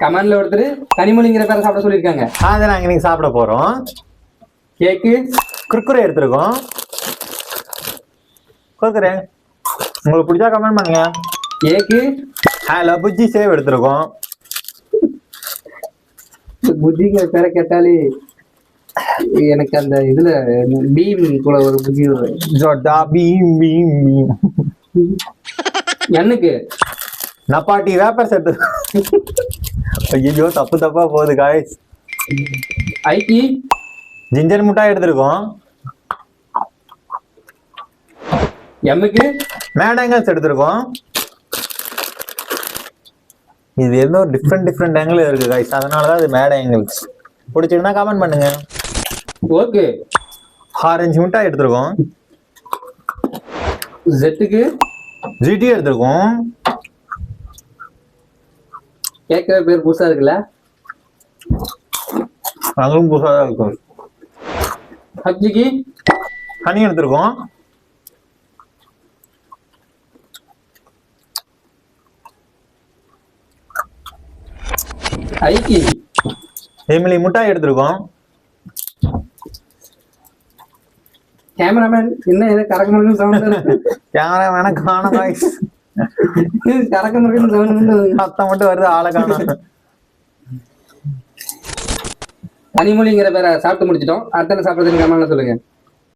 கமாண்ட்ல ஒருத்தர் கனிமொழிங்கிற பேரை சாப்பிட சொல்லியிருக்காங்க. அதை நாங்க இன்னைக்கு சாப்பிட போறோம். கேக்கு குர்குரே எடுத்திருக்கோம். குர்குரே உங்களுக்கு பிடிச்சா கமெண்ட் பண்ணுங்க. கேக்கு ஹலோ புஜ்ஜி சேவ் எடுத்திருக்கோம். புஜ்ஜிங்கிற பேரை கேட்டாலே எனக்கு அந்த இதுல பீம் கூட ஒரு புஜ்ஜி ஜோட்டா பீம் பீம் பீம். என்னக்கு நப்பாட்டி வேப்பர்ஸ் எடுத்து. ஐயோ தப்பு தப்பா போகுது காய்ஸ். ஐக்கி ஜிஞ்சர் முட்டாய் எடுத்திருக்கோம். எம்முக்கு மேட் எடுத்திருக்கோம். இது ஏதோ டிஃப்ரெண்ட் ஆங்கிள் இருக்கு காய்ஸ், அதனாலதான் இது மேட் ஆங்கிள்ஸ். பிடிச்சிருந்தா கமெண்ட் பண்ணுங்க. ஓகே ஆரஞ்சு மிட்டாய் எடுத்திருக்கோம். ஜெட்டுக்கு ஜிடி எடுத்திருக்கோம். கேட்கவே பேர் புதுசா இருக்குல்ல. அதுவும் புதுசா தான் இருக்கும். ஹப்ஜிக்கு ஹனி எடுத்திருக்கோம். ஐக்கி எமிலி முட்டாய் எடுத்திருக்கோம். கேமராமேன் என்ன ஏதோ கறக்க முடியும் சவுண்ட். கேமரா வேணா காணும் காய்ஸ். கறக்க முடியும் சவுண்ட் சத்தம் மட்டும் வருது, ஆளை காணும். கனிமொழிங்கிற பேரை சாப்பிட்டு முடிச்சிட்டோம். அடுத்த சாப்பிடுறதுன்னு கமெண்ட்ல சொல்லுங்க.